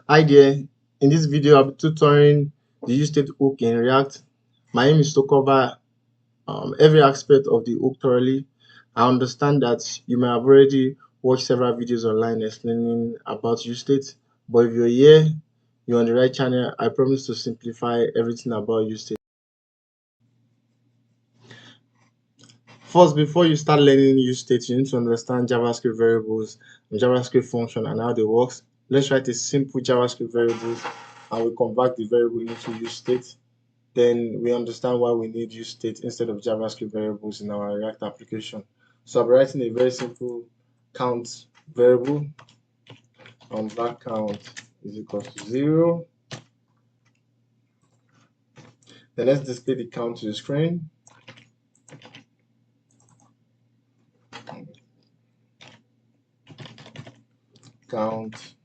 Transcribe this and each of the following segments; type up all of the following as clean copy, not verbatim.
Hi there. In this video, I'll be tutoring the useState hook in React. My aim is to cover every aspect of the hook thoroughly. I understand that you may have already watched several videos online explaining about useState, but if you're here, you're on the right channel. I promise to simplify everything about useState. First, before you start learning useState, you need to understand JavaScript variables and JavaScript function and how they work. Let's write a simple JavaScript variable and we convert the variable into useState. Then we understand why we need useState instead of JavaScript variables in our React application. So I'll be writing a very simple count variable. Var count is equal to 0. Then let's display the count to the screen. Count.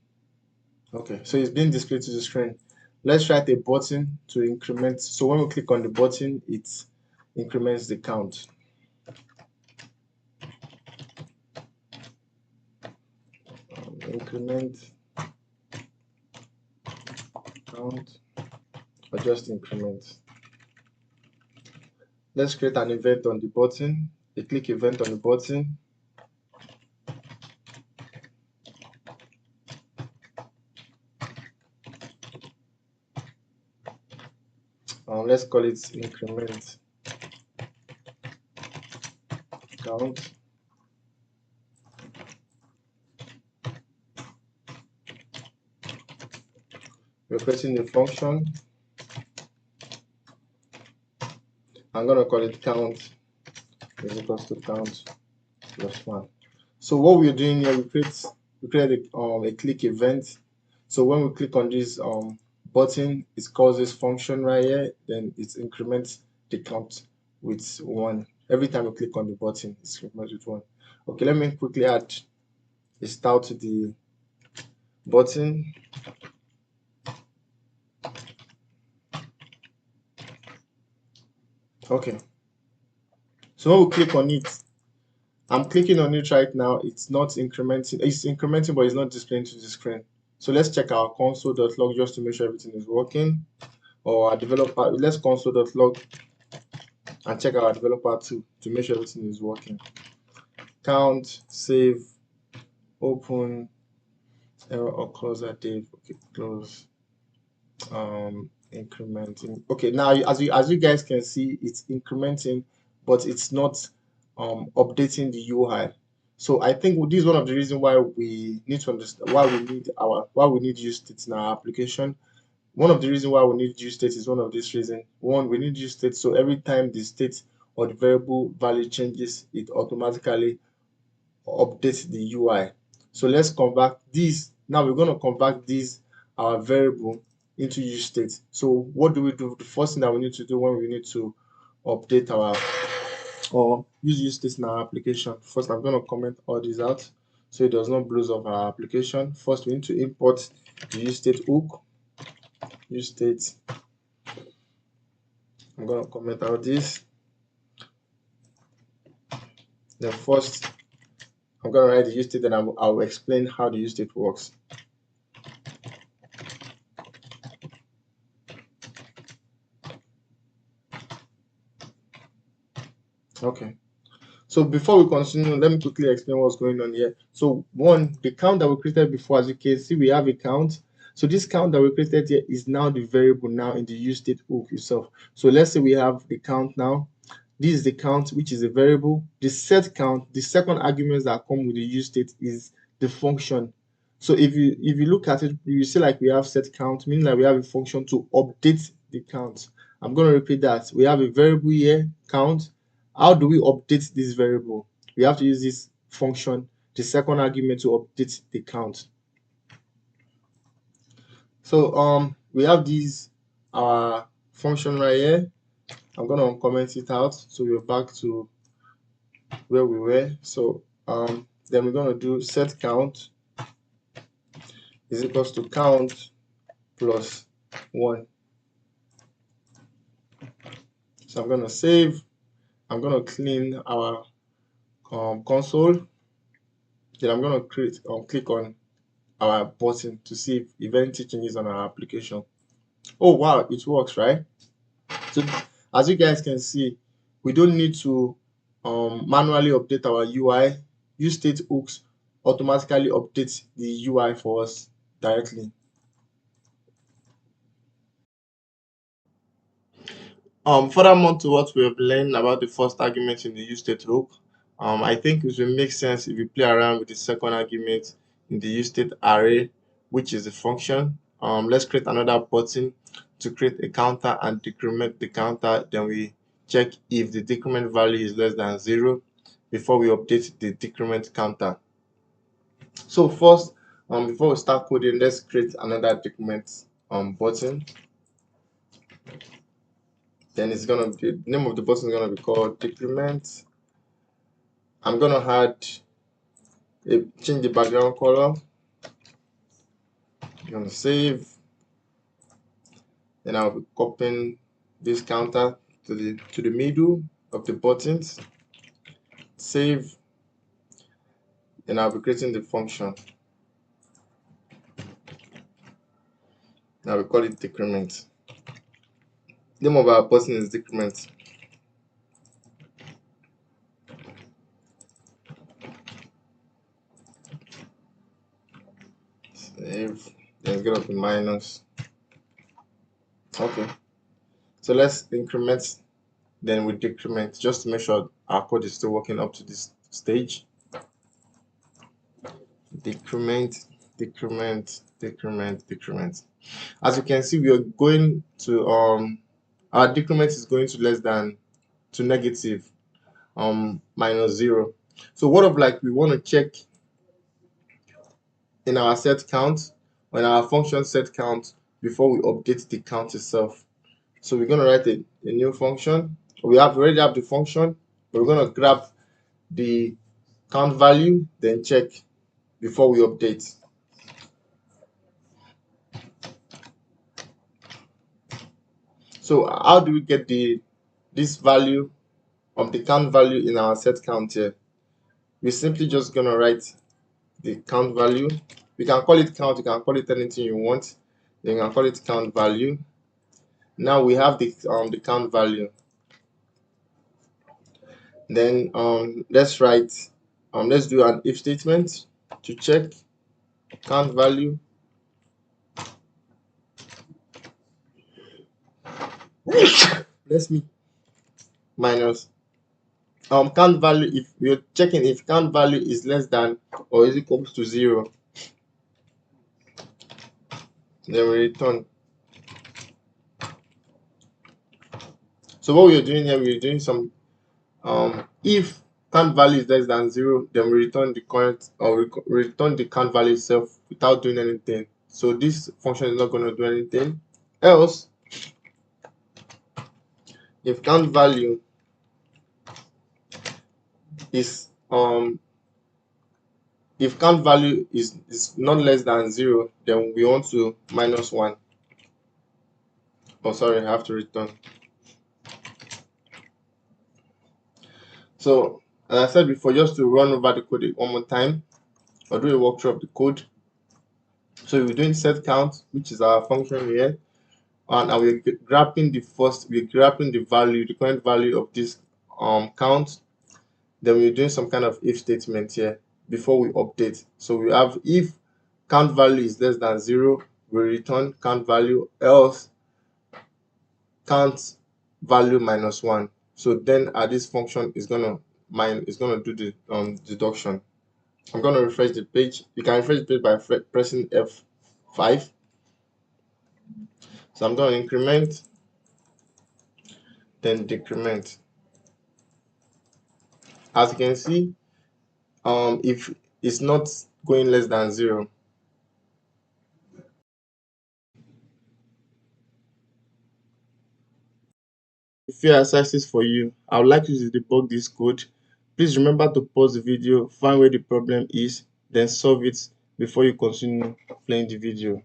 Okay, so it's being displayed to the screen. Let's write a button to increment. So when we click on the button, it increments the count. Increment count or just increment. Let's create an event on the button. A click event on the button. Let's call it increment count. We're creating a function. I'm going to call it count is equals to count plus 1. So what we're doing here, we create a click event. So when we click on this button, it calls this function right here, then it increments the count with 1. Every time we click on the button, it's increments with 1. Okay, let me quickly add a style to the button. Okay, so when we click on it, I'm clicking on it right now. It's not incrementing. It's incrementing, but it's not displaying to the screen. So let's check our console.log just to make sure everything is working. Or our developer, let's console.log and check our developer too to make sure everything is working. Count, save, open, error or close that div. Okay, close. Incrementing. Okay, now as you guys can see, it's incrementing, but it's not updating the UI. So I think this is one of the reasons why we need to understand why we need useState in our application. One of the reasons why we need useState is one of these reasons. One, we need useState so every time the state or the variable value changes, it automatically updates the UI. So let's convert this. Now we're going to convert this our variable into useState. So what do we do? The first thing that we need to do when we need to update our or use useState in our application. First, I'm going to comment all this out so it does not blow up our application. First, we need to import the useState hook. useState. I'm going to comment out this. Then first, I'm going to write the useState, and I'll explain how the useState works. Okay. So before we continue, let me quickly explain what's going on here. So one, the count that we created before, as you can see, we have a count. So this count that we created here is now the variable now in the useState hook itself. So let's say we have the count now. This is the count, which is a variable. The set count, the second arguments that come with the useState is the function. So if you look at it, you see like we have set count, meaning that we have a function to update the count. I'm going to repeat that. We have a variable here, count. How do we update this variable? We have to use this function, the second argument, to update the count. So we have this our function right here. I'm going to uncomment it out so we're back to where we were. So then we're going to do set count is equals to count plus 1. So I'm going to save. I'm going to clean our console. Then I'm going to click on our button to see if anything changes on our application. Oh wow, it works, right? So as you guys can see, we don't need to manually update our UI. useState hooks automatically updates the UI for us directly. Furthermore to what we have learned about the first argument in the useState hook, I think it will make sense if we play around with the second argument in the useState array, which is the function. Let's create another button to create a counter and decrement the counter. Then we check if the decrement value is less than 0 before we update the decrement counter. So first, before we start coding, let's create another decrement button. Then it's gonna be, the name of the button is gonna be called decrement. I'm gonna add change the background color. I'm gonna save. Then I'll be copying this counter to the middle of the buttons. Save. Then I'll be creating the function. Now we call it decrement. Name of our button is decrement. Save. Then it's gonna be minus. Okay. So let's increment, then we decrement, just to make sure our code is still working up to this stage. Decrement, decrement, decrement, decrement. As you can see, we are going to our decrement is going to less than to negative minus 0. So what of like we want to check in our set count, or in our function set count, before we update the count itself. So we're going to write a new function. We already have the function, but we're going to grab the count value, then check before we update. So how do we get this value of the count value in our set count here? We're simply just gonna write the count value. We can call it count, you can call it anything you want. Then you can call it count value. Now we have the count value. Then let's write let's do an if statement to check count value. Bless me. Minus count value. If we're checking if count value is less than or is equal to 0, then we return. So what we're doing here, we're doing some if count value is less than 0, then we return the current, or return the count value itself without doing anything. So this function is not going to do anything else. If count value is not less than 0, then we want to minus 1. Oh sorry, I have to return. So as I said before, just to run over the code one more time, I'll do a walkthrough of the code. So we're doing set count, which is our function here, and we're grabbing the value, the current value of this count. Then we're doing some kind of if statement here before we update. So we have if count value is less than 0, we return count value, else count value minus 1. So then this function is gonna do the deduction. I'm gonna refresh the page. You can refresh the page by pressing F5. So I'm gonna increment, then decrement. As you can see, if it's not going less than 0, few exercises for you. I would like you to debug this code. Please remember to pause the video, find where the problem is, then solve it before you continue playing the video.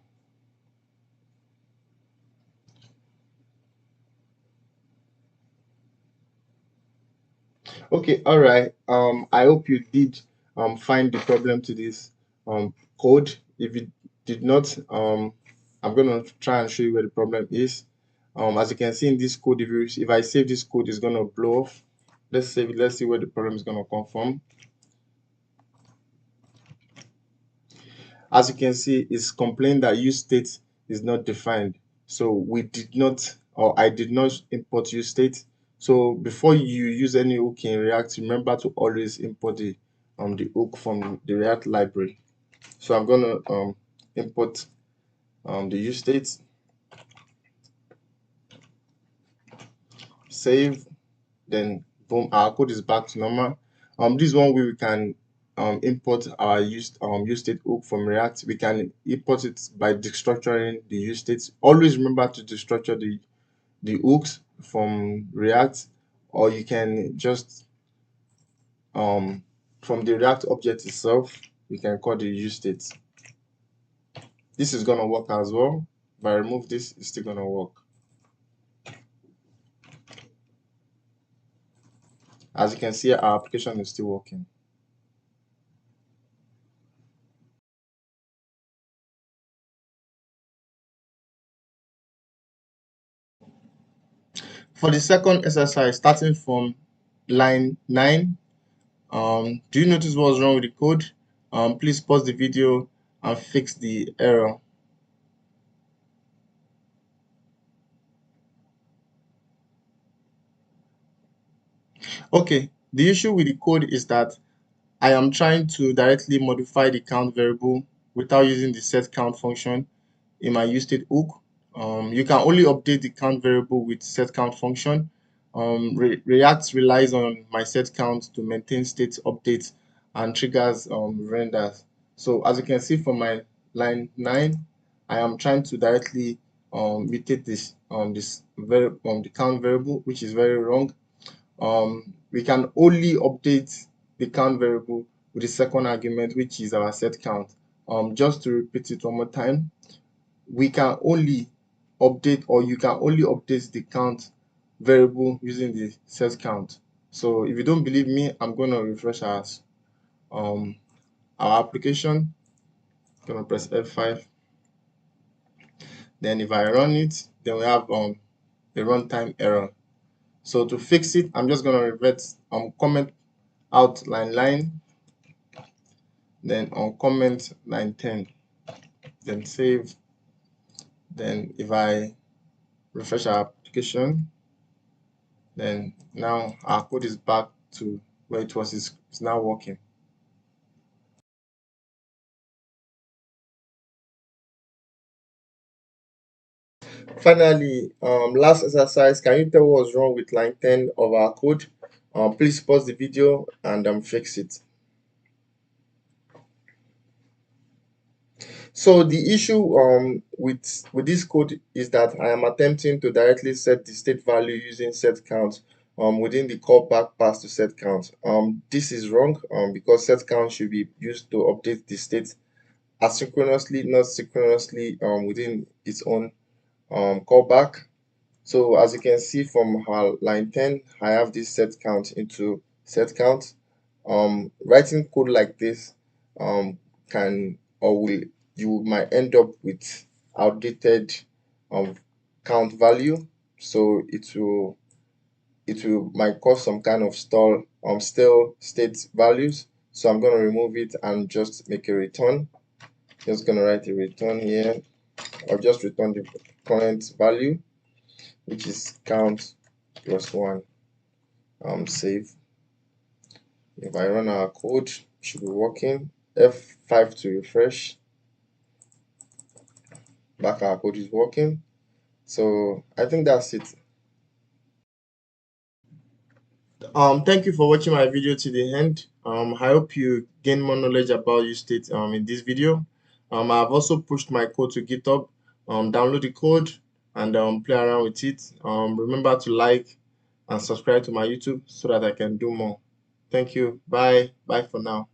Okay, all right. I hope you did find the problem to this code. if it did not, I'm gonna try and show you where the problem is. As you can see in this code, if I save this code, it's gonna blow off. Let's save it. Let's see where the problem is gonna come from. As you can see, it's complaining that useState is not defined. So we did not, or I did not import useState. So before you use any hook in React, remember to always import the hook from the React library. So I'm gonna import the useState, save, then boom, our code is back to normal. This is one way we can import our useState hook from React. We can import it by destructuring the useState. Always remember to destructure the hooks from React, or you can just from the React object itself, you can call the useState. This is gonna work as well. If I remove this, it's still gonna work. As you can see, our application is still working. For the second exercise, starting from line 9, do you notice what's wrong with the code? Please pause the video and fix the error. Okay, the issue with the code is that I am trying to directly modify the count variable without using the set count function in my useState hook. You can only update the count variable with set count function. React relies on my set count to maintain state updates and triggers renders. So as you can see from my line 9, I am trying to directly mutate the count variable, which is very wrong. We can only update the count variable with the second argument, which is our set count. Just to repeat it one more time, we can only update, or you can only update the count variable using the set count. So if you don't believe me, I'm going to refresh our application. I'm going to press F5. Then if I run it, then we have a runtime error. So to fix it, I'm just going to revert comment out line, then on comment line 10, then save. Then if I refresh our application, then now our code is back to where it was. It's now working. Finally, last exercise, can you tell what's wrong with line 10 of our code? Please pause the video and fix it. So the issue with this code is that I am attempting to directly set the state value using set count within the callback pass to set count. This is wrong because set count should be used to update the state asynchronously, not synchronously within its own callback. So as you can see from our line 10, I have this set count into set count. Writing code like this can or will you might end up with outdated count value. So it will might cause some kind of stale state values. So I'm going to remove it and just make a return. Just going to write a return here, or just return the current value, which is count plus 1. Save. If I run our code, it should be working. F5 to refresh. Back, our code is working. So I think that's it. Thank you for watching my video to the end. I hope you gain more knowledge about useState in this video. I've also pushed my code to GitHub. Download the code and play around with it. Remember to like and subscribe to my YouTube so that I can do more. Thank you. Bye. Bye for now.